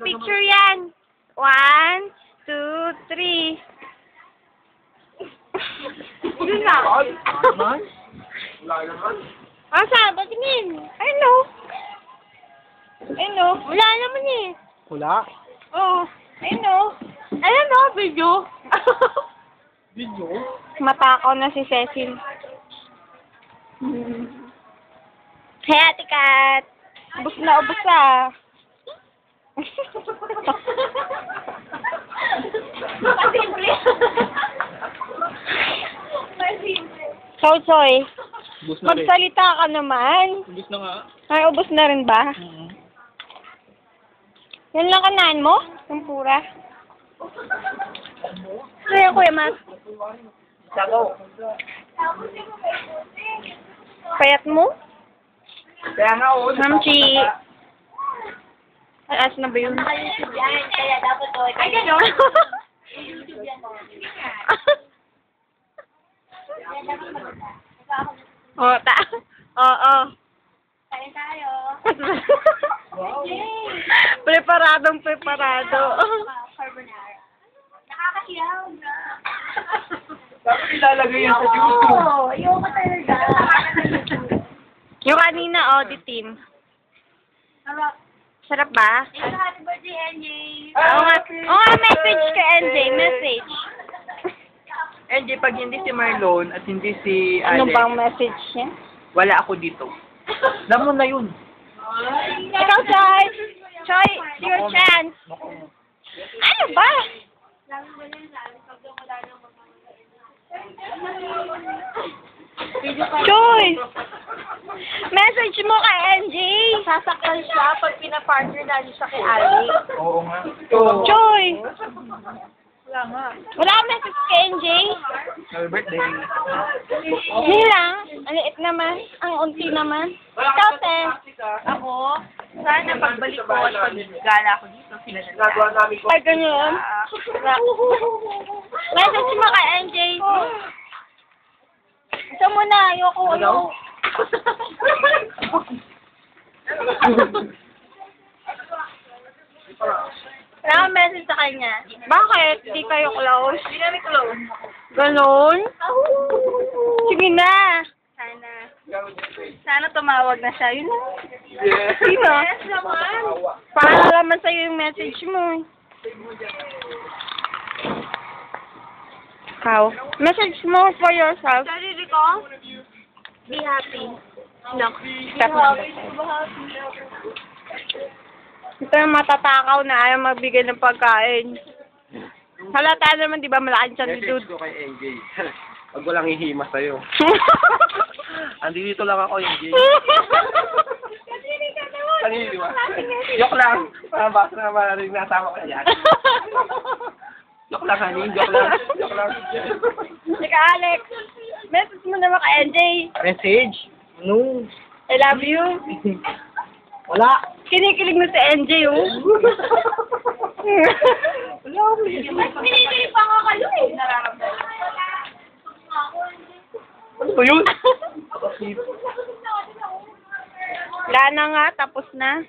picture yan. 1, 2, 3. Yun na. Naman? Wala naman. Ah, saan? Patingin. Ay, no. Ay, no. Wala naman eh. Wala. Oo. Ay, no. Ayan, no. Video. Video? Matakaw na si Cecil. Hey, Ate Kat. Ubus na, ubus ah. Pasimple. Choy, Ubus na rin. magsalita ka naman. Ubus na nga. Ay, ubus na rin ba? Yan lang kanain mo? Yung pura? Ano yan, Kuya Mas? Sagaw. Payat mo? Kaya nga, oo. Ma'am Chi. Ay, as na ba yun? Naka-YouTube yan, kaya dapat o. Ay, gano'n? YouTube yan. Oo, Oo. Kaya tayo. Preparadong preparado. Carbonara. Nakakasiyaw na. Dapat ilalagay yan sa YouTube. Oo, ayoko talaga. Yung kanina, audit team. Sarap. Sarap ba? Ito, happy birthday, NJ. Oo nga, message ka, NJ. Message. NJ, pag hindi si Marlon at hindi si Ano Alex, bang message niya? wala ako dito. Alam mo na yun. Ikaw, Choy. Choy, your chance. Ano ba? Choy! Message mo kay NJ. Sasaktan siya pag pinapartner natin siya kay Ali. Oo nga. Choy! Wala nga. Wala kang message kay NJ? Happy birthday. Hindi lang. Ang liit naman. Ang unti naman. Ikaw, te. Ako, sana pagbalik ko at paggala ko dito, sila na Nagawa namin ko. Ay, ganyan. Message mo kay NJ. Ito muna. Ayoko. Hello? Wala kang message sa kanya. Bakit? Di kayo close? Hindi namin close. Ganon? Sige na. Sana tumawag na siya. Yun lang. Yeah. Sino? Yes naman. Para naman sa'yo yung message mo. Ikaw. Message mo for yourself. Sarili ko, be happy. Look, step number 5. Ito yung matatakaw na ayaw magbigay ng pagkain. Halata naman, di ba, malaking tiyan ni Message Dude. ko kay NJ. Pag walang hihima sa'yo. Andito lang ako, NJ. Kanina, di ba? Joke lang. Basta na maraming nasama ka yan. Joke lang, honey. Joke lang. Joke lang. Teka, Alex. Message mo naman kay NJ. Message? No. I love you. Wala. Kinikilig na si NJ, oh. Wala ako. Mas pinipili pa nga kayo eh. Nararamdaman. Ano ba yun? Wala na nga, tapos na.